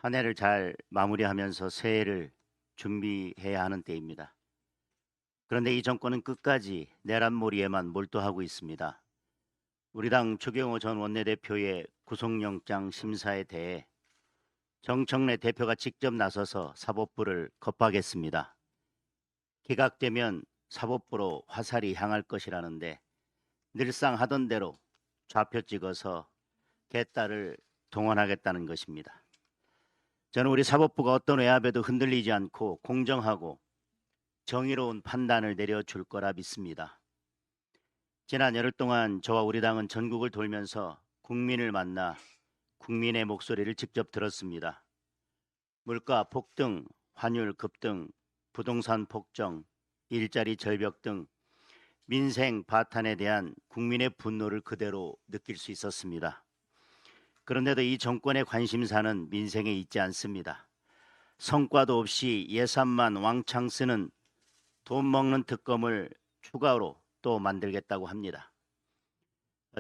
한 해를 잘 마무리하면서 새해를 준비해야 하는 때입니다. 그런데 이 정권은 끝까지 내란몰이에만 몰두하고 있습니다. 우리 당 추경호 전 원내대표의 구속영장 심사에 대해 정청래 대표가 직접 나서서 사법부를 겁박했습니다. 기각되면 사법부로 화살이 향할 것이라는데 늘상 하던 대로 좌표 찍어서 개딸을 동원하겠다는 것입니다. 저는 우리 사법부가 어떤 외압에도 흔들리지 않고 공정하고 정의로운 판단을 내려줄 거라 믿습니다. 지난 열흘 동안 저와 우리 당은 전국을 돌면서 국민을 만나 국민의 목소리를 직접 들었습니다. 물가 폭등, 환율 급등, 부동산 폭정, 일자리 절벽 등 민생 바탄에 대한 국민의 분노를 그대로 느낄 수 있었습니다. 그런데도 이 정권의 관심사는 민생에 있지 않습니다. 성과도 없이 예산만 왕창 쓰는 돈 먹는 특검을 추가로 또 만들겠다고 합니다.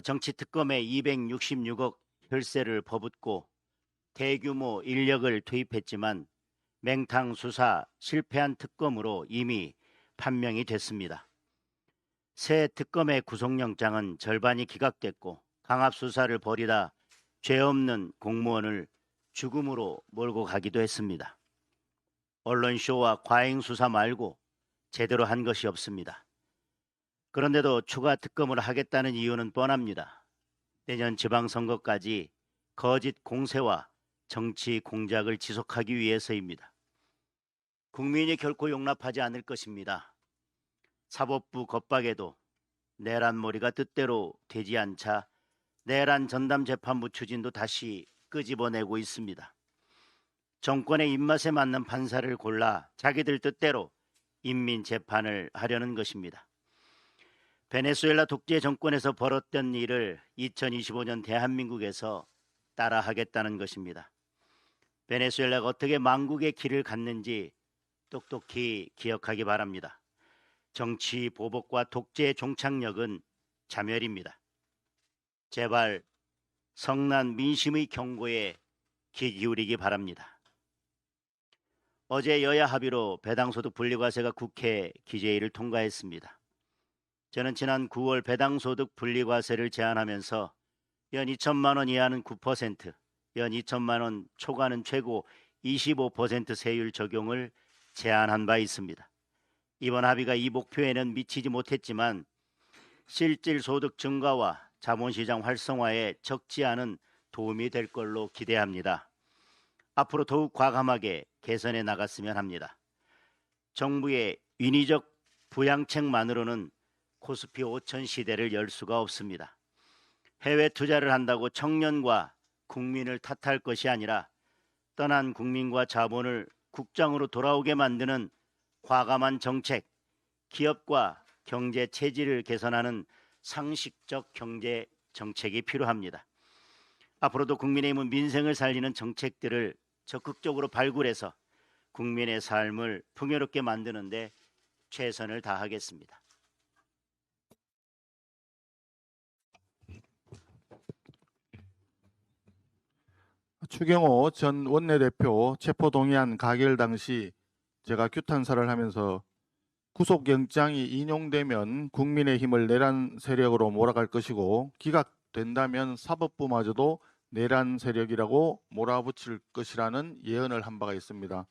정치 특검에 266억 혈세를 퍼붓고 대규모 인력을 투입했지만 맹탕 수사 실패한 특검으로 이미 판명이 됐습니다. 새 특검의 구속영장은 절반이 기각됐고 강압 수사를 벌이다 죄 없는 공무원을 죽음으로 몰고 가기도 했습니다. 언론쇼와 과잉 수사 말고 제대로 한 것이 없습니다. 그런데도 추가 특검을 하겠다는 이유는 뻔합니다. 내년 지방선거까지 거짓 공세와 정치 공작을 지속하기 위해서입니다. 국민이 결코 용납하지 않을 것입니다. 사법부 겁박에도 내란몰이가 뜻대로 되지 않자 내란 전담 재판부 추진도 다시 끄집어내고 있습니다. 정권의 입맛에 맞는 판사를 골라 자기들 뜻대로 인민 재판을 하려는 것입니다. 베네수엘라 독재 정권에서 벌었던 일을 2025년 대한민국에서 따라하겠다는 것입니다. 베네수엘라가 어떻게 망국의 길을 갔는지 똑똑히 기억하기 바랍니다. 정치 보복과 독재의 종착역은 자멸입니다. 제발 성난 민심의 경고에 귀 기울이기 바랍니다. 어제 여야 합의로 배당소득 분리과세가 국회 기재위를 통과했습니다. 저는 지난 9월 배당소득 분리과세를 제안하면서 연 2천만 원 이하는 9%, 연 2천만 원 초과는 최고 25% 세율 적용을 제안한 바 있습니다. 이번 합의가 이 목표에는 미치지 못했지만 실질 소득 증가와 자본시장 활성화에 적지 않은 도움이 될 걸로 기대합니다. 앞으로 더욱 과감하게 개선해 나갔으면 합니다. 정부의 인위적 부양책만으로는 코스피 5천 시대를 열 수가 없습니다. 해외 투자를 한다고 청년과 국민을 탓할 것이 아니라 떠난 국민과 자본을 국장으로 돌아오게 만드는 과감한 정책, 기업과 경제 체질을 개선하는 상식적 경제 정책이 필요합니다. 앞으로도 국민의힘은 민생을 살리는 정책들을 적극적으로 발굴해서 국민의 삶을 풍요롭게 만드는 데 최선을 다하겠습니다. 추경호 전 원내대표 체포동의안 가결 당시 제가 규탄사를 하면서 구속영장이 인용되면 국민의힘을 내란 세력으로 몰아갈 것이고 기각된다면 사법부마저도 내란 세력이라고 몰아붙일 것이라는 예언을 한 바가 있습니다.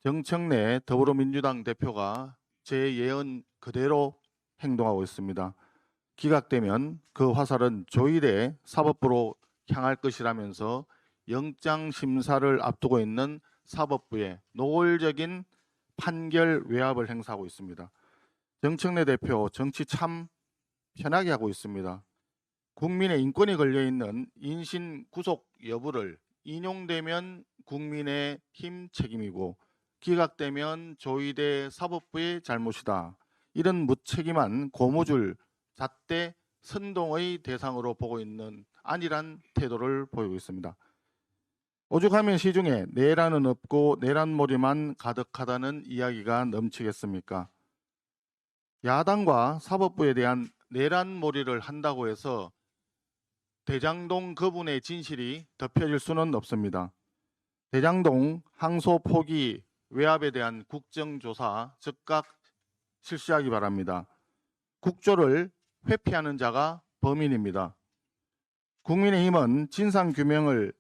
정청래 더불어민주당 대표가 제 예언 그대로 행동하고 있습니다. 기각되면 그 화살은 조일에 사법부로 향할 것이라면서 영장 심사를 앞두고 있는 사법부에 노골적인 판결 외압을 행사하고 있습니다. 정청래 대표 정치 참 편하게 하고 있습니다. 국민의 인권이 걸려있는 인신 구속 여부를 인용되면 국민의 힘 책임이고 기각되면 조의대 사법부의 잘못이다. 이런 무책임한 고무줄 잣대 선동의 대상으로 보고 있는 안일한 태도를 보이고 있습니다. 오죽하면 시중에 내란은 없고 내란몰이만 가득하다는 이야기가 넘치겠습니까? 야당과 사법부에 대한 내란몰이를 한다고 해서 대장동 그분의 진실이 덮여질 수는 없습니다. 대장동 항소 포기 외압에 대한 국정조사 즉각 실시하기 바랍니다. 국조를 회피하는 자가 범인입니다. 국민의힘은 진상규명을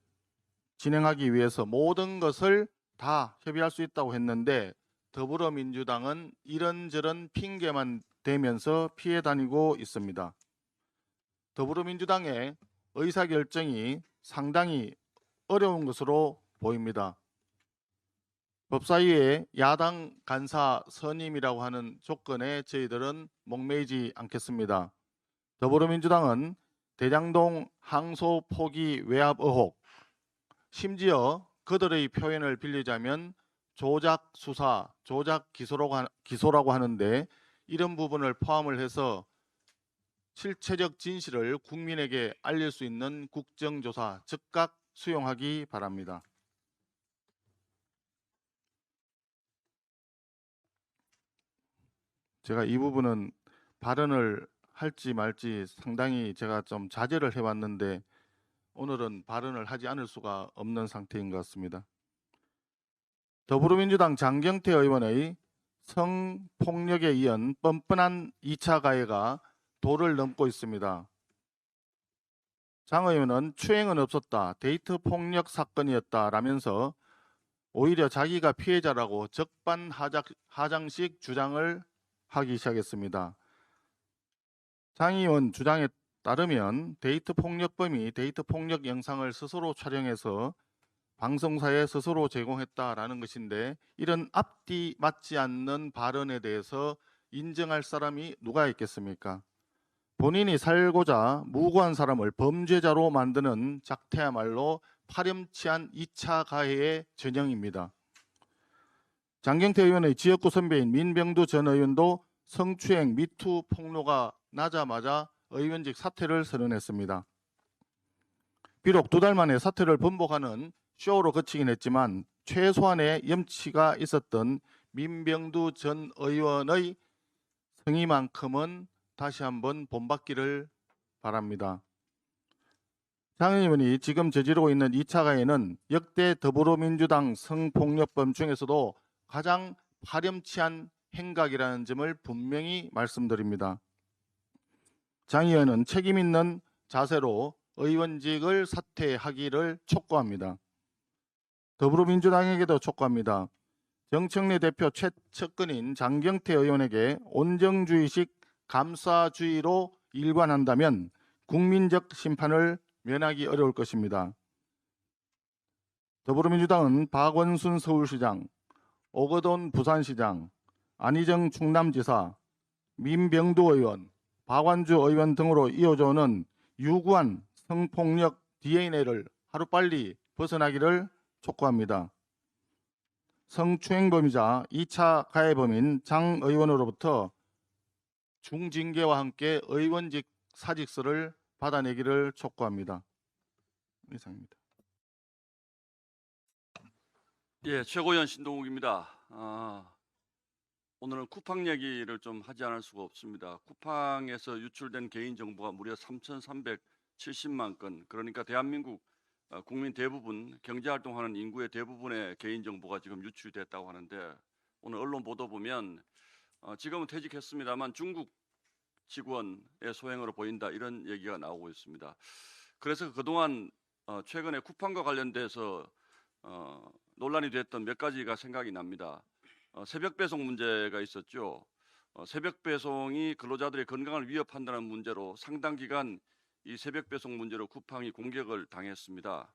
진행하기 위해서 모든 것을 다 협의할 수 있다고 했는데 더불어민주당은 이런저런 핑계만 대면서 피해 다니고 있습니다. 더불어민주당의 의사결정이 상당히 어려운 것으로 보입니다. 법사위의 야당 간사 선임이라고 하는 조건에 저희들은 목매이지 않겠습니다. 더불어민주당은 대장동 항소 포기 외압 의혹, 심지어 그들의 표현을 빌리자면 조작 수사, 조작 기소라고 하는데 이런 부분을 포함을 해서 실체적 진실을 국민에게 알릴 수 있는 국정조사 즉각 수용하기 바랍니다. 제가 이 부분은 발언을 할지 말지 상당히 제가 좀 자제를 해왔는데 오늘은 발언을 하지 않을 수가 없는 상태인 것 같습니다. 더불어민주당 장경태 의원의 성폭력에 이은 뻔뻔한 2차 가해가 도를 넘고 있습니다. 장 의원은 추행은 없었다, 데이트 폭력 사건이었다라면서 오히려 자기가 피해자라고 적반하장식 주장을 하기 시작했습니다. 장 의원 주장에 따르면 데이트 폭력범이 데이트 폭력 영상을 스스로 촬영해서 방송사에 스스로 제공했다라는 것인데 이런 앞뒤 맞지 않는 발언에 대해서 인정할 사람이 누가 있겠습니까? 본인이 살고자 무고한 사람을 범죄자로 만드는 작태야말로 파렴치한 2차 가해의 전형입니다. 장경태 의원의 지역구 선배인 민병두 전 의원도 성추행 미투 폭로가 나자마자 의원직 사퇴를 선언했습니다. 비록 2달 만에 사퇴를 번복하는 쇼로 그치긴 했지만 최소한의 염치가 있었던 민병두 전 의원의 성의만큼은 다시 한번 본받기를 바랍니다. 장 의원이 지금 저지르고 있는 2차 가해는 역대 더불어민주당 성폭력범 중에서도 가장 파렴치한 행각이라는 점을 분명히 말씀드립니다. 장 의원은 책임 있는 자세로 의원직을 사퇴하기를 촉구합니다. 더불어민주당에게도 촉구합니다. 정청래 대표 최측근인 장경태 의원에게 온정주의식 감사주의로 일관한다면 국민적 심판을 면하기 어려울 것입니다. 더불어민주당은 박원순 서울시장, 오거돈 부산시장, 안희정 충남지사, 민병두 의원, 박완주 의원 등으로 이어져 오는 유구한 성폭력 DNA를 하루빨리 벗어나기를 촉구합니다. 성추행범이자 2차 가해범인 장 의원으로부터 중징계와 함께 의원직 사직서를 받아내기를 촉구합니다. 이상입니다. 예, 최고위원 신동욱입니다. 오늘은 쿠팡 얘기를 좀 하지 않을 수가 없습니다. 쿠팡에서 유출된 개인 정보가 무려 3,370만 건, 그러니까 대한민국 국민 대부분, 경제활동하는 인구의 대부분의 개인 정보가 지금 유출됐다고 하는데, 오늘 언론 보도 보면 지금은 퇴직했습니다만 중국 직원의 소행으로 보인다, 이런 얘기가 나오고 있습니다. 그래서 그동안 최근에 쿠팡과 관련돼서 논란이 됐던 몇 가지가 생각이 납니다. 새벽 배송 문제가 있었죠. 새벽 배송이 근로자들의 건강을 위협한다는 문제로 상당 기간 이 새벽 배송 문제로 쿠팡이 공격을 당했습니다.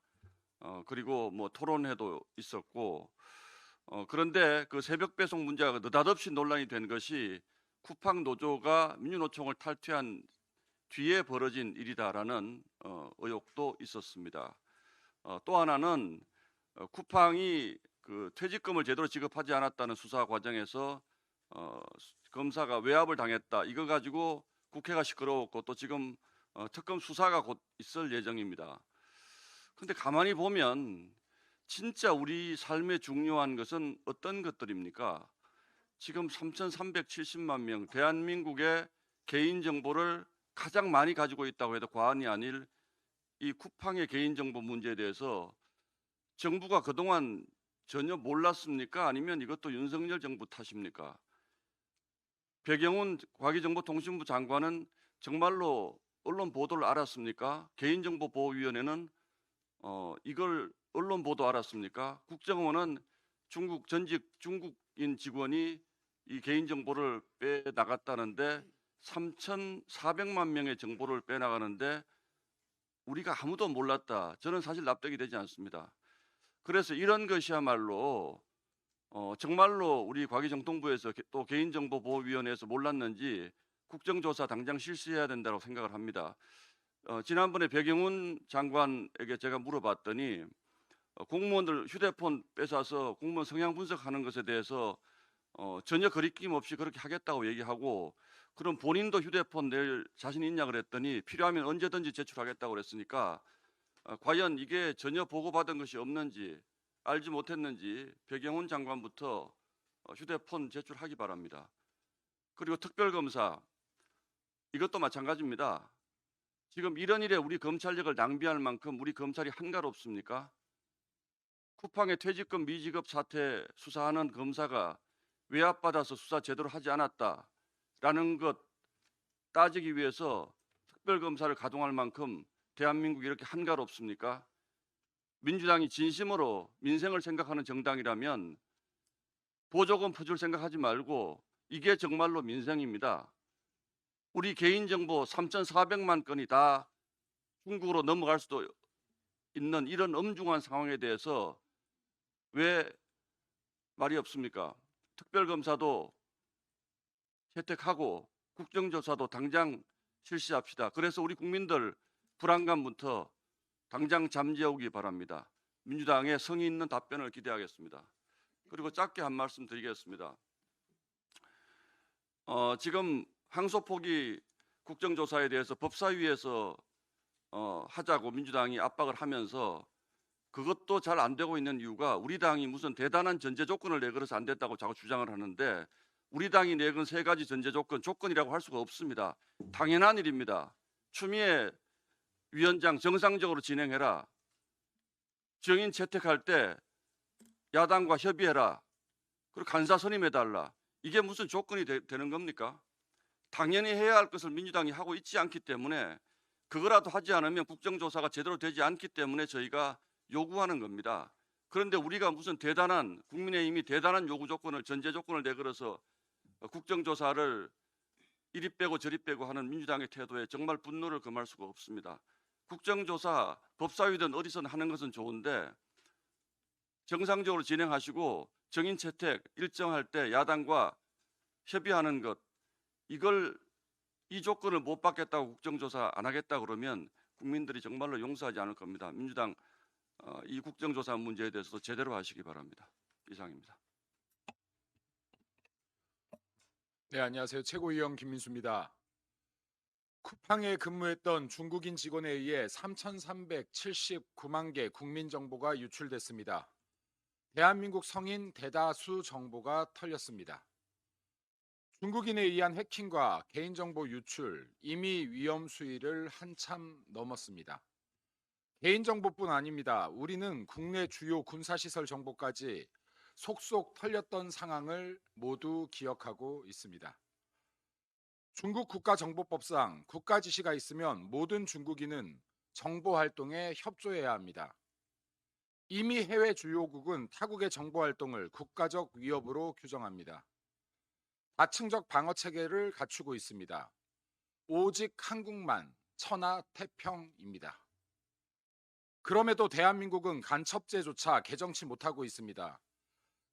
그리고 뭐 토론회도 있었고, 그런데 그 새벽 배송 문제가 느닷없이 논란이 된 것이 쿠팡 노조가 민주노총을 탈퇴한 뒤에 벌어진 일이다라는 의혹도 있었습니다. 또 하나는 쿠팡이 그 퇴직금을 제대로 지급하지 않았다는 수사 과정에서 검사가 외압을 당했다, 이거 가지고 국회가 시끄러웠고 또 지금 특검 수사가 곧 있을 예정입니다. 근데 가만히 보면 진짜 우리 삶에 중요한 것은 어떤 것들입니까? 지금 3,370만 명 대한민국의 개인정보를 가장 많이 가지고 있다고 해도 과언이 아닐 이 쿠팡의 개인정보 문제에 대해서 정부가 그동안 전혀 몰랐습니까? 아니면 이것도 윤석열 정부 탓입니까? 배경훈 과기정보통신부 장관은 정말로 언론 보도를 알았습니까? 개인정보보호위원회는 이걸 언론 보도 알았습니까? 국정원은 전직 중국인 직원이 이 개인정보를 빼나갔다는데 3,400만 명의 정보를 빼나가는데 우리가 아무도 몰랐다. 저는 사실 납득이 되지 않습니다. 그래서 이런 것이야말로 정말로 우리 과기정통부에서 또 개인정보보호위원회에서 몰랐는지 국정조사 당장 실시해야 된다고 생각을 합니다. 지난번에 배경훈 장관에게 제가 물어봤더니 공무원들 휴대폰 뺏어서 공무원 성향 분석하는 것에 대해서 전혀 거리낌 없이 그렇게 하겠다고 얘기하고 그럼 본인도 휴대폰 낼 자신 있냐 그랬더니 필요하면 언제든지 제출하겠다고 그랬으니까 과연 이게 전혀 보고받은 것이 없는지 알지 못했는지 배경훈 장관부터 휴대폰 제출하기 바랍니다. 그리고 특별검사 이것도 마찬가지입니다. 지금 이런 일에 우리 검찰력을 낭비할 만큼 우리 검찰이 한가롭습니까? 쿠팡의 퇴직금 미지급 사태 수사하는 검사가 외압받아서 수사 제대로 하지 않았다라는 것 따지기 위해서 특별검사를 가동할 만큼 대한민국이 이렇게 한가롭습니까? 민주당이 진심으로 민생을 생각하는 정당이라면 보조금 퍼줄 생각하지 말고 이게 정말로 민생입니다. 우리 개인정보 3,400만 건이 다 중국으로 넘어갈 수도 있는 이런 엄중한 상황에 대해서 왜 말이 없습니까? 특별검사도 채택하고 국정조사도 당장 실시합시다. 그래서 우리 국민들 불안감부터 당장 잠재우기 바랍니다. 민주당의 성의 있는 답변을 기대하겠습니다. 그리고 짧게 한 말씀 드리겠습니다. 지금 항소포기 국정조사에 대해서 법사위에서 하자고 민주당이 압박을 하면서 그것도 잘 안 되고 있는 이유가 우리 당이 무슨 대단한 전제 조건을 내걸어서 안 됐다고 자꾸 주장을 하는데 우리 당이 내건 세 가지 전제 조건이라고 할 수가 없습니다. 당연한 일입니다. 추미애 위원장 정상적으로 진행해라. 증인 채택할 때 야당과 협의해라. 그리고 간사 선임해달라. 이게 무슨 조건이 되는 겁니까? 당연히 해야 할 것을 민주당이 하고 있지 않기 때문에 그거라도 하지 않으면 국정조사가 제대로 되지 않기 때문에 저희가 요구하는 겁니다. 그런데 우리가 무슨 국민의힘이 대단한 요구 조건을 전제 조건을 내걸어서 국정조사를 이리 빼고 저리 빼고 하는 민주당의 태도에 정말 분노를 금할 수가 없습니다. 국정조사 법사위든 어디서든 하는 것은 좋은데 정상적으로 진행하시고 정인 채택 일정할 때 야당과 협의하는 것 이 조건을 못 받겠다고 국정조사 안 하겠다 그러면 국민들이 정말로 용서하지 않을 겁니다. 민주당 이 국정조사 문제에 대해서도 제대로 하시기 바랍니다. 이상입니다. 네, 안녕하세요. 최고위원 김민수입니다. 쿠팡에 근무했던 중국인 직원에 의해 3,379만 개 국민 정보가 유출됐습니다. 대한민국 성인 대다수 정보가 털렸습니다. 중국인에 의한 해킹과 개인정보 유출, 이미 위험 수위를 한참 넘었습니다. 개인정보뿐 아닙니다. 우리는 국내 주요 군사시설 정보까지 속속 털렸던 상황을 모두 기억하고 있습니다. 중국 국가정보법상 국가 지시가 있으면 모든 중국인은 정보활동에 협조해야 합니다. 이미 해외 주요국은 타국의 정보활동을 국가적 위협으로 규정합니다. 다층적 방어체계를 갖추고 있습니다. 오직 한국만 천하태평입니다. 그럼에도 대한민국은 간첩죄조차 개정치 못하고 있습니다.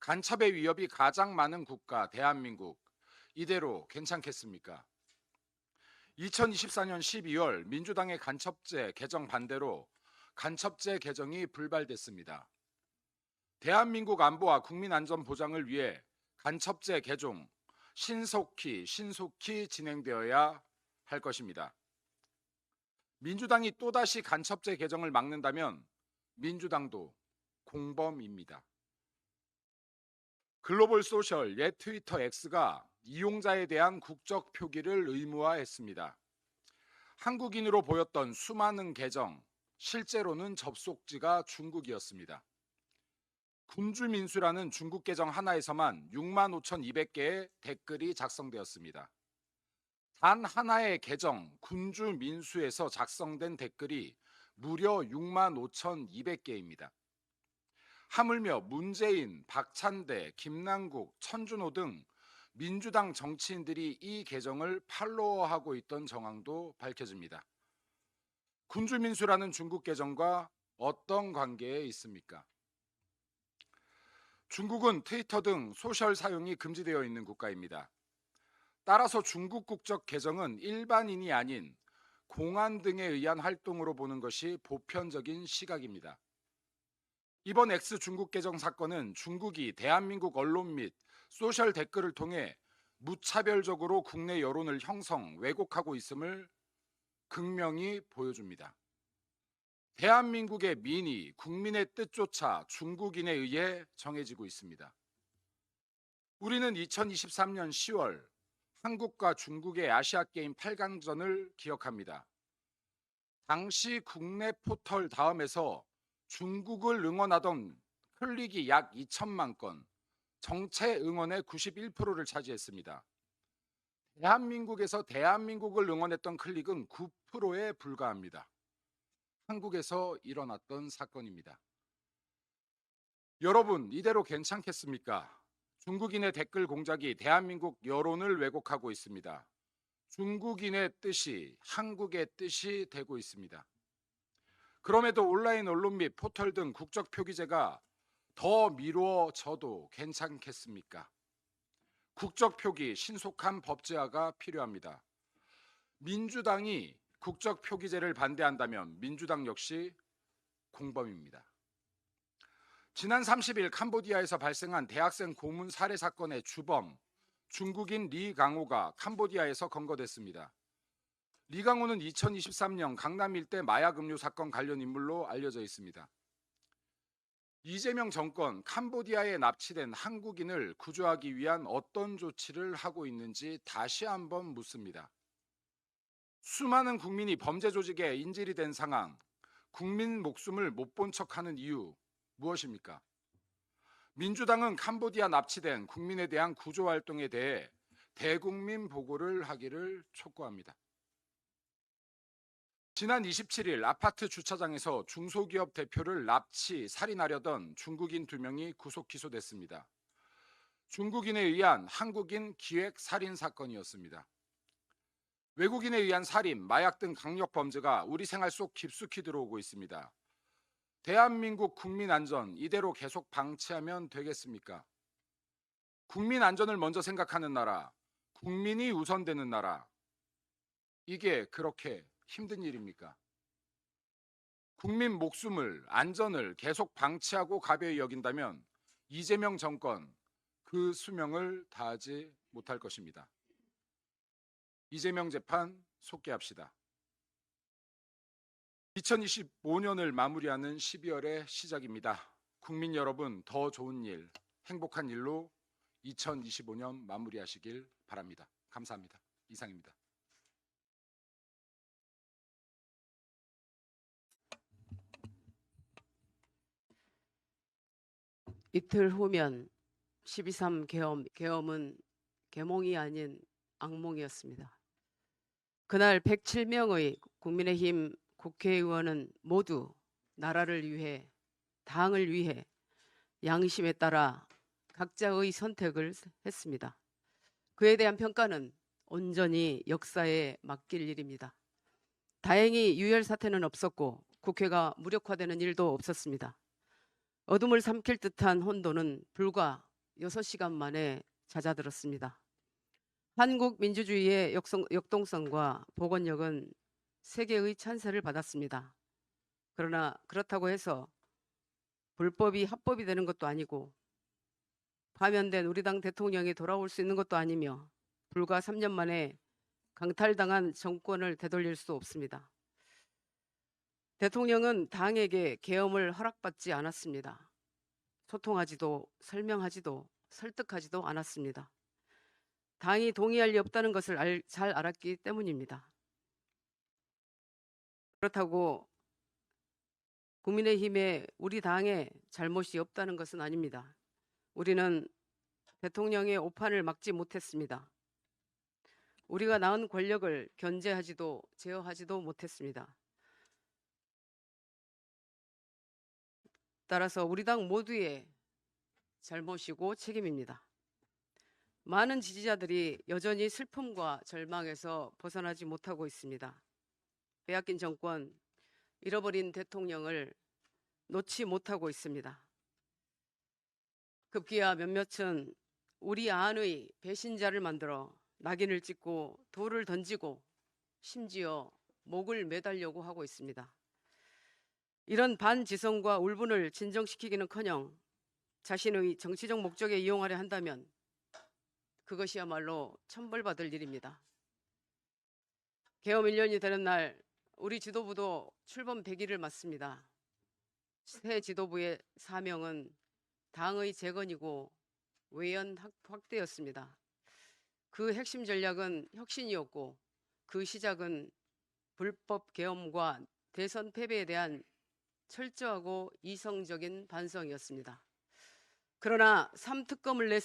간첩의 위협이 가장 많은 국가 대한민국, 이대로 괜찮겠습니까? 2024년 12월 민주당의 간첩죄 개정 반대로 간첩죄 개정이 불발됐습니다. 대한민국 안보와 국민 안전 보장을 위해 간첩죄 개정 신속히 진행되어야 할 것입니다. 민주당이 또다시 간첩죄 개정을 막는다면 민주당도 공범입니다. 글로벌 소셜 옛 트위터 X가 이용자에 대한 국적 표기를 의무화했습니다. 한국인으로 보였던 수많은 계정, 실제로는 접속지가 중국이었습니다. 군주민수라는 중국 계정 하나에서만 65,200개의 댓글이 작성되었습니다. 단 하나의 계정 군주민수에서 작성된 댓글이 무려 65,200개입니다. 하물며 문재인, 박찬대, 김남국, 천준호 등 민주당 정치인들이 이 계정을 팔로워하고 있던 정황도 밝혀집니다. 군주민수라는 중국 계정과 어떤 관계에 있습니까? 중국은 트위터 등 소셜 사용이 금지되어 있는 국가입니다. 따라서 중국 국적 계정은 일반인이 아닌 공안 등에 의한 활동으로 보는 것이 보편적인 시각입니다. 이번 X 중국 계정 사건은 중국이 대한민국 언론 및 소셜 댓글을 통해 무차별적으로 국내 여론을 형성, 왜곡하고 있음을 극명히 보여줍니다. 대한민국의 민의, 국민의 뜻조차 중국인에 의해 정해지고 있습니다. 우리는 2023년 10월 한국과 중국의 아시아게임 8강전을 기억합니다. 당시 국내 포털 다음에서 중국을 응원하던 클릭이 약 2천만 건, 정체 응원의 91%를 차지했습니다. 대한민국에서 대한민국을 응원했던 클릭은 9%에 불과합니다. 한국에서 일어났던 사건입니다. 여러분, 이대로 괜찮겠습니까? 중국인의 댓글 공작이 대한민국 여론을 왜곡하고 있습니다. 중국인의 뜻이 한국의 뜻이 되고 있습니다. 그럼에도 온라인 언론 및 포털 등 국적 표기제가 더 미루어져도 괜찮겠습니까? 국적 표기 신속한 법제화가 필요합니다. 민주당이 국적 표기제를 반대한다면 민주당 역시 공범입니다. 지난 30일 캄보디아에서 발생한 대학생 고문 살해 사건의 주범 중국인 리 강호가 캄보디아에서 검거됐습니다. 리 강호는 2023년 강남 일대 마약 음료 사건 관련 인물로 알려져 있습니다. 이재명 정권 캄보디아에 납치된 한국인을 구조하기 위한 어떤 조치를 하고 있는지 다시 한번 묻습니다. 수많은 국민이 범죄 조직에 인질이 된 상황, 국민 목숨을 못 본 척하는 이유 무엇입니까? 민주당은 캄보디아 납치된 국민에 대한 구조 활동에 대해 대국민 보고를 하기를 촉구합니다. 지난 27일 아파트 주차장에서 중소기업 대표를 납치, 살인하려던 중국인 2명이 구속 기소됐습니다. 중국인에 의한 한국인 기획 살인 사건이었습니다. 외국인에 의한 살인, 마약 등 강력 범죄가 우리 생활 속 깊숙이 들어오고 있습니다. 대한민국 국민 안전 이대로 계속 방치하면 되겠습니까? 국민 안전을 먼저 생각하는 나라, 국민이 우선되는 나라, 이게 그렇게 힘든 일입니까? 국민 목숨을, 안전을 계속 방치하고 가벼이 여긴다면 이재명 정권 그 수명을 다하지 못할 것입니다. 이재명 재판 속개합시다. 2025년을 마무리하는 12월의 시작입니다. 국민 여러분, 더 좋은 일, 행복한 일로 2025년 마무리하시길 바랍니다. 감사합니다. 이상입니다. 이틀 후면 12.3 계엄은 계몽이 아닌 악몽이었습니다. 그날 107명의 국민의힘 국회의원은 모두 나라를 위해, 당을 위해 양심에 따라 각자의 선택을 했습니다. 그에 대한 평가는 온전히 역사에 맡길 일입니다. 다행히 유혈 사태는 없었고 국회가 무력화되는 일도 없었습니다. 어둠을 삼킬 듯한 혼돈은 불과 6시간 만에 잦아들었습니다. 한국 민주주의의 역동성과 복원력은 세계의 찬사를 받았습니다. 그러나 그렇다고 해서 불법이 합법이 되는 것도 아니고 파면된 우리 당 대통령이 돌아올 수 있는 것도 아니며 불과 3년 만에 강탈당한 정권을 되돌릴 수 없습니다. 대통령은 당에게 계엄을 허락받지 않았습니다. 소통하지도 설명하지도 설득하지도 않았습니다. 당이 동의할 리 없다는 것을 잘 알았기 때문입니다. 그렇다고 국민의힘에 우리 당에 잘못이 없다는 것은 아닙니다. 우리는 대통령의 오판을 막지 못했습니다. 우리가 낳은 권력을 견제하지도 제어하지도 못했습니다. 따라서 우리 당 모두의 잘못이고 책임입니다. 많은 지지자들이 여전히 슬픔과 절망에서 벗어나지 못하고 있습니다. 빼앗긴 정권, 잃어버린 대통령을 놓지 못하고 있습니다. 급기야 몇몇은 우리 안의 배신자를 만들어 낙인을 찍고 돌을 던지고 심지어 목을 매달려고 하고 있습니다. 이런 반지성과 울분을 진정시키기는커녕 자신의 정치적 목적에 이용하려 한다면 그것이야말로 천벌받을 일입니다. 개엄 1년이 되는 날 우리 지도부도 출범 100일을 맞습니다. 새 지도부의 사명은 당의 재건이고 외연 확대였습니다. 그 핵심 전략은 혁신이었고 그 시작은 불법 계엄과 대선 패배에 대한 철저하고 이성적인 반성이었습니다. 그러나 3특검을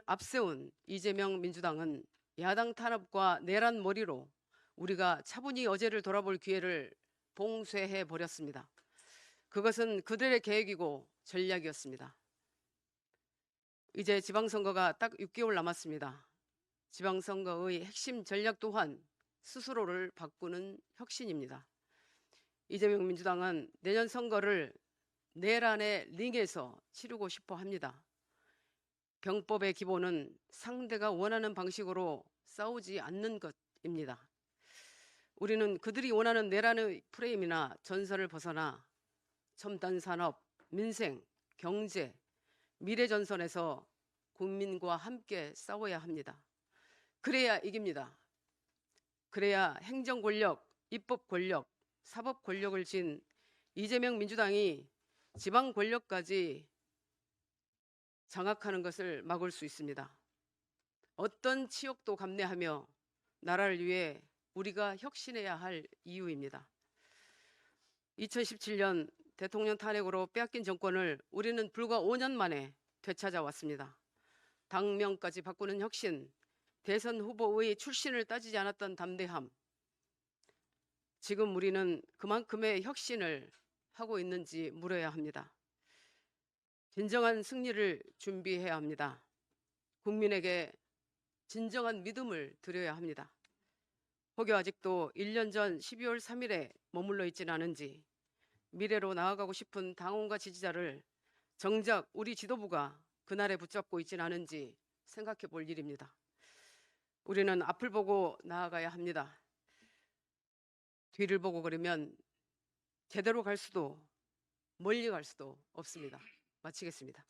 앞세운 이재명 민주당은 야당 탄압과 내란 머리로 우리가 차분히 어제를 돌아볼 기회를 봉쇄해 버렸습니다. 그것은 그들의 계획이고 전략이었습니다. 이제 지방선거가 딱 6개월 남았습니다. 지방선거의 핵심 전략 또한 스스로를 바꾸는 혁신입니다. 이재명 민주당은 내년 선거를 내란의 링에서 치르고 싶어 합니다. 병법의 기본은 상대가 원하는 방식으로 싸우지 않는 것입니다. 우리는 그들이 원하는 내란의 프레임이나 전선을 벗어나 첨단 산업, 민생, 경제, 미래 전선에서 국민과 함께 싸워야 합니다. 그래야 이깁니다. 그래야 행정 권력, 입법 권력, 사법 권력을 쥔 이재명 민주당이 지방 권력까지 장악하는 것을 막을 수 있습니다. 어떤 치욕도 감내하며 나라를 위해 우리가 혁신해야 할 이유입니다. 2017년 대통령 탄핵으로 빼앗긴 정권을 우리는 불과 5년 만에 되찾아왔습니다. 당명까지 바꾸는 혁신, 대선 후보의 출신을 따지지 않았던 담대함. 지금 우리는 그만큼의 혁신을 하고 있는지 물어야 합니다. 진정한 승리를 준비해야 합니다. 국민에게 진정한 믿음을 드려야 합니다. 혹여 아직도 1년 전 12월 3일에 머물러 있지는 않은지, 미래로 나아가고 싶은 당원과 지지자를 정작 우리 지도부가 그날에 붙잡고 있지는 않은지 생각해 볼 일입니다. 우리는 앞을 보고 나아가야 합니다. 뒤를 보고 그러면 제대로 갈 수도 멀리 갈 수도 없습니다. 마치겠습니다.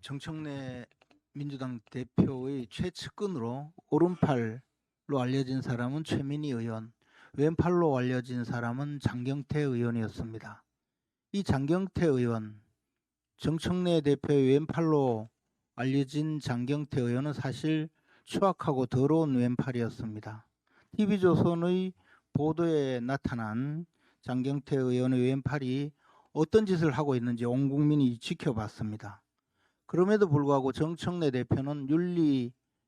정청래 민주당 대표의 최측근으로 오른팔로 알려진 사람은 최민희 의원, 왼팔로 알려진 사람은 장경태 의원이었습니다. 이 장경태 의원, 정청래 대표의 왼팔로 알려진 장경태 의원은 사실 추악하고 더러운 왼팔이었습니다. TV조선의 보도에 나타난 장경태 의원의 왼팔이 어떤 짓을 하고 있는지 온 국민이 지켜봤습니다. 그럼에도 불구하고 정청래 대표는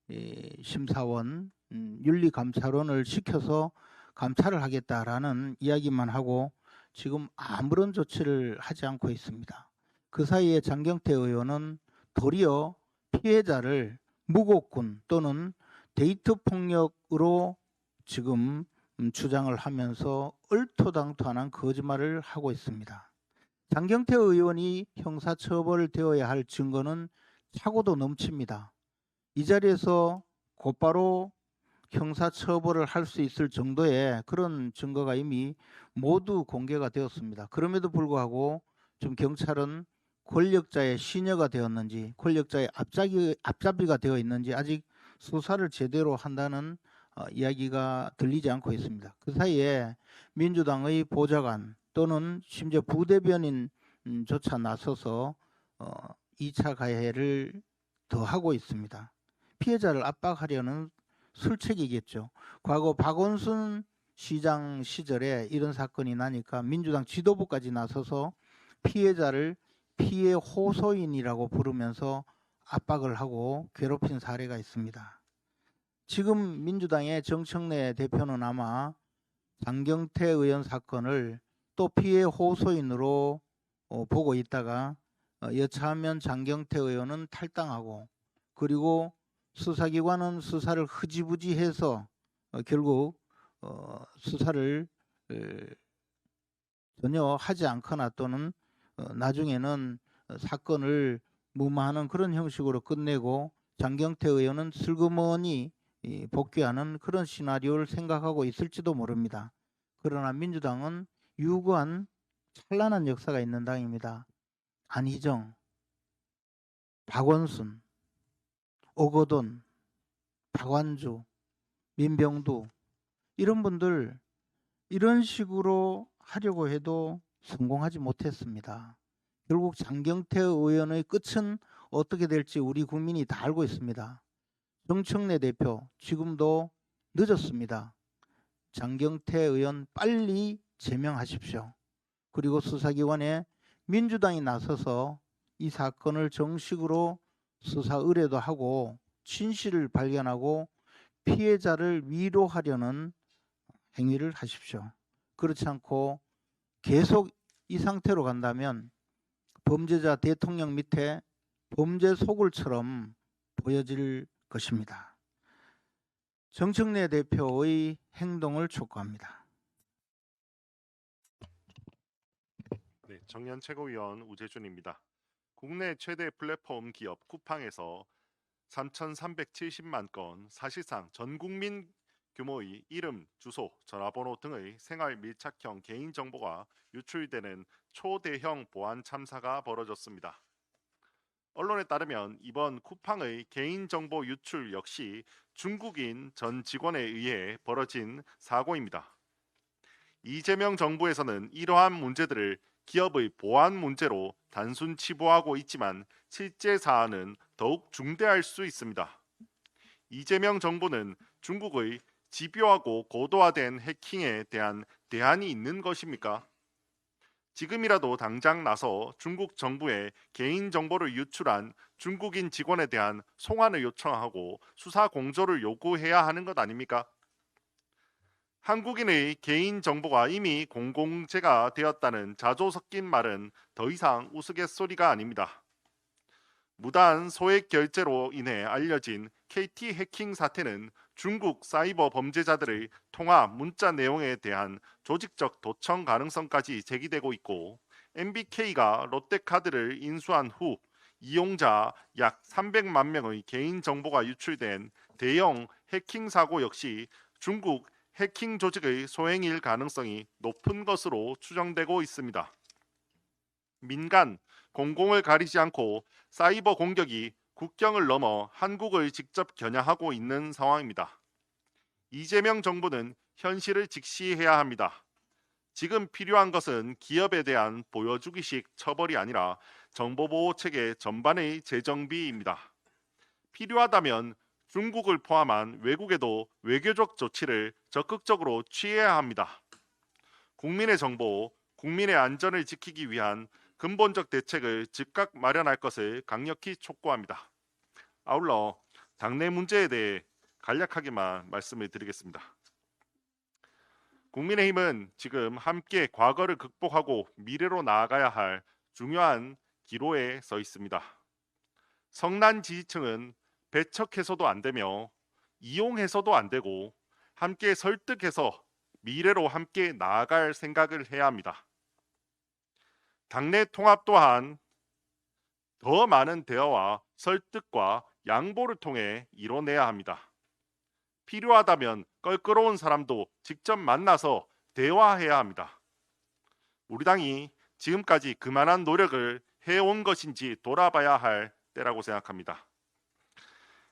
윤리심사원, 윤리감찰원을 시켜서 감찰을 하겠다라는 이야기만 하고 지금 아무런 조치를 하지 않고 있습니다. 그 사이에 장경태 의원은 도리어 피해자를 무고군 또는 데이트 폭력으로 지금 주장을 하면서 얼토당토하는 거짓말을 하고 있습니다. 장경태 의원이 형사처벌되어야 할 증거는 차고도 넘칩니다. 이 자리에서 곧바로 형사처벌을 할 수 있을 정도의 그런 증거가 이미 모두 공개가 되었습니다. 그럼에도 불구하고 지금 경찰은 권력자의 시녀가 되었는지 권력자의 앞잡이가 되어 있는지 아직 수사를 제대로 한다는 이야기가 들리지 않고 있습니다. 그 사이에 민주당의 보좌관 또는 심지어 부대변인조차 나서서 2차 가해를 더 하고 있습니다. 피해자를 압박하려는 술책이겠죠. 과거 박원순 시장 시절에 이런 사건이 나니까 민주당 지도부까지 나서서 피해자를 피해 호소인이라고 부르면서 압박을 하고 괴롭힌 사례가 있습니다. 지금 민주당의 정청래 대표는 아마 장경태 의원 사건을 또 피해 호소인으로 보고 있다가 여차하면 장경태 의원은 탈당하고, 그리고 수사기관은 수사를 흐지부지해서 결국 수사를 전혀 하지 않거나 또는 나중에는 사건을 무마하는 그런 형식으로 끝내고 장경태 의원은 슬그머니 복귀하는 그런 시나리오를 생각하고 있을지도 모릅니다. 그러나 민주당은 유구한 찬란한 역사가 있는 당입니다. 안희정, 박원순, 오거돈, 박완주, 민병두, 이런 분들 이런 식으로 하려고 해도 성공하지 못했습니다. 결국 장경태 의원의 끝은 어떻게 될지 우리 국민이 다 알고 있습니다. 정청래 대표, 지금도 늦었습니다. 장경태 의원 빨리 제명하십시오. 그리고 수사기관에 민주당이 나서서 이 사건을 정식으로 수사 의뢰도 하고 진실을 발견하고 피해자를 위로하려는 행위를 하십시오. 그렇지 않고 계속 이 상태로 간다면 범죄자 대통령 밑에 범죄 소굴처럼 보여질 것입니다. 정청래 대표의 행동을 촉구합니다. 네, 정년 최고위원 우재준입니다. 국내 최대 플랫폼 기업 쿠팡에서 3,370만 건, 사실상 전 국민 규모의 이름, 주소, 전화번호 등의 생활 밀착형 개인 정보가 유출되는 초대형 보안 참사가 벌어졌습니다. 언론에 따르면 이번 쿠팡의 개인정보 유출 역시 중국인 전 직원에 의해 벌어진 사고입니다. 이재명 정부에서는 이러한 문제들을 기업의 보안 문제로 단순 치부하고 있지만 실제 사안은 더욱 중대할 수 있습니다. 이재명 정부는 중국의 집요하고 고도화된 해킹에 대한 대안이 있는 것입니까? 지금이라도 당장 나서 중국 정부의 개인정보를 유출한 중국인 직원에 대한 송환을 요청하고 수사 공조를 요구해야 하는 것 아닙니까? 한국인의 개인정보가 이미 공공재가 되었다는 자조 섞인 말은 더 이상 우스갯소리가 아닙니다. 무단 소액 결제로 인해 알려진 KT 해킹 사태는 중국 사이버 범죄자들의 통화 문자 내용에 대한 조직적 도청 가능성까지 제기되고 있고, MBK가 롯데카드를 인수한 후 이용자 약 300만 명의 개인정보가 유출된 대형 해킹 사고 역시 중국 해킹 조직의 소행일 가능성이 높은 것으로 추정되고 있습니다. 민간, 공공을 가리지 않고 사이버 공격이 국경을 넘어 한국을 직접 겨냥하고 있는 상황입니다. 이재명 정부는 현실을 직시해야 합니다. 지금 필요한 것은 기업에 대한 보여주기식 처벌이 아니라 정보보호 체계 전반의 재정비입니다. 필요하다면 중국을 포함한 외국에도 외교적 조치를 적극적으로 취해야 합니다. 국민의 정보, 국민의 안전을 지키기 위한 근본적 대책을 즉각 마련할 것을 강력히 촉구합니다. 아울러 당내 문제에 대해 간략하게만 말씀을 드리겠습니다. 국민의힘은 지금 함께 과거를 극복하고 미래로 나아가야 할 중요한 기로에 서 있습니다. 성난 지지층은 배척해서도 안 되며 이용해서도 안 되고 함께 설득해서 미래로 함께 나아갈 생각을 해야 합니다. 당내 통합 또한 더 많은 대화와 설득과 양보를 통해 이뤄내야 합니다. 필요하다면 껄끄러운 사람도 직접 만나서 대화해야 합니다. 우리 당이 지금까지 그만한 노력을 해온 것인지 돌아봐야 할 때라고 생각합니다.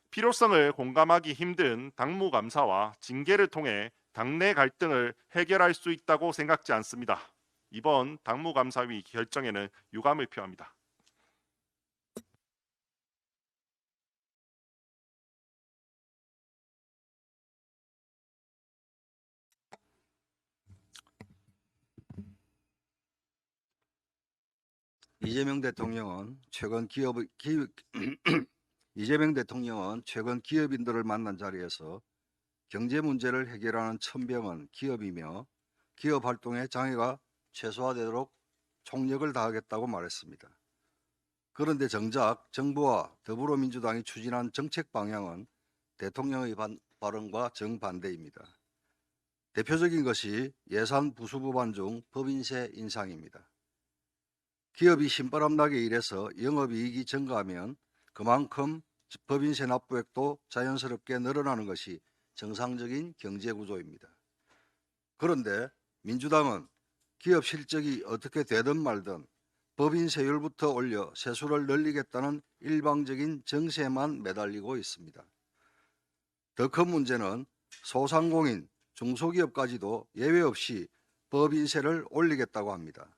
필요성을 공감하기 힘든 당무감사와 징계를 통해 당내 갈등을 해결할 수 있다고 생각지 않습니다. 이번 당무감사위 결정에는 유감을 표합니다. 이재명 대통령은 이재명 대통령은 최근 기업인들을 만난 자리에서 경제 문제를 해결하는 천병은 기업이며 기업 활동에 장애가 최소화되도록 총력을 다하겠다고 말했습니다. 그런데 정작 정부와 더불어민주당이 추진한 정책 방향은 대통령의 발언과 정반대입니다. 대표적인 것이 예산 부수법안 중 법인세 인상입니다. 기업이 신바람나게 일해서 영업이익이 증가하면 그만큼 법인세 납부액도 자연스럽게 늘어나는 것이 정상적인 경제구조입니다. 그런데 민주당은 기업 실적이 어떻게 되든 말든 법인세율부터 올려 세수를 늘리겠다는 일방적인 정세만 매달리고 있습니다. 더 큰 문제는 소상공인, 중소기업까지도 예외 없이 법인세를 올리겠다고 합니다.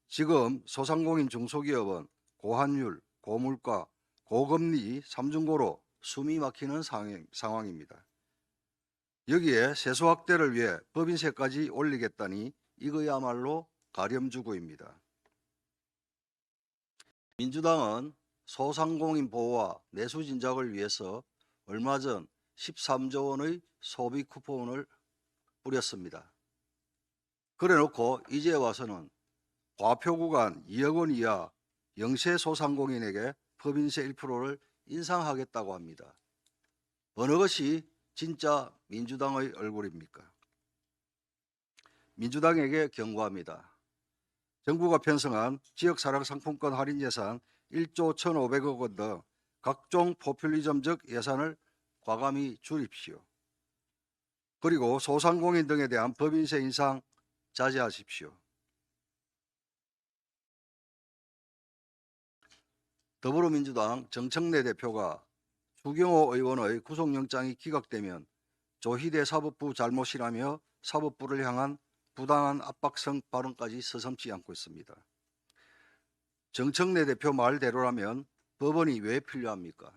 지금 소상공인 중소기업은 고환율, 고물가, 고금리 삼중고로 숨이 막히는 상황입니다. 여기에 세수 확대를 위해 법인세까지 올리겠다니 이거야말로 가렴주구입니다. 민주당은 소상공인 보호와 내수 진작을 위해서 얼마 전 13조 원의 소비 쿠폰을 뿌렸습니다. 그래놓고 이제 와서는 과표 구간 2억 원 이하 영세 소상공인에게 법인세 1%를 인상하겠다고 합니다. 어느 것이 진짜 민주당의 얼굴입니까? 민주당에게 경고합니다. 정부가 편성한 지역사랑상품권 할인 예산 1조 1,500억 원 등 각종 포퓰리즘적 예산을 과감히 줄입시오. 그리고 소상공인 등에 대한 법인세 인상 자제하십시오. 더불어민주당 정청래 대표가 추경호 의원의 구속영장이 기각되면 조희대 사법부 잘못이라며 사법부를 향한 부당한 압박성 발언까지 서슴지 않고 있습니다. 정청래 대표 말대로라면 법원이 왜 필요합니까?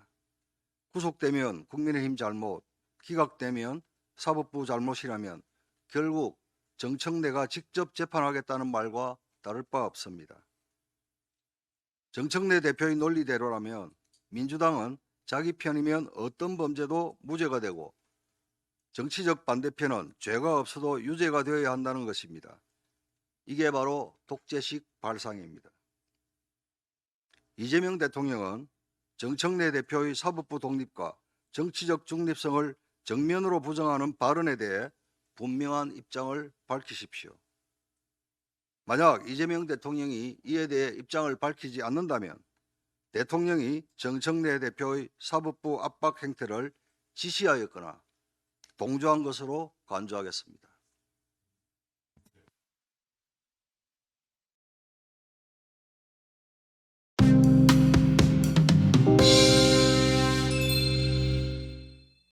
구속되면 국민의힘 잘못, 기각되면 사법부 잘못이라면 결국 정청래가 직접 재판하겠다는 말과 다를 바 없습니다. 정청래 대표의 논리대로라면 민주당은 자기 편이면 어떤 범죄도 무죄가 되고 정치적 반대편은 죄가 없어도 유죄가 되어야 한다는 것입니다. 이게 바로 독재식 발상입니다. 이재명 대통령은 정청래 대표의 사법부 독립과 정치적 중립성을 정면으로 부정하는 발언에 대해 분명한 입장을 밝히십시오. 만약 이재명 대통령이 이에 대해 입장을 밝히지 않는다면 대통령이 정청래 대표의 사법부 압박 행태를 지시하였거나 동조한 것으로 간주하겠습니다.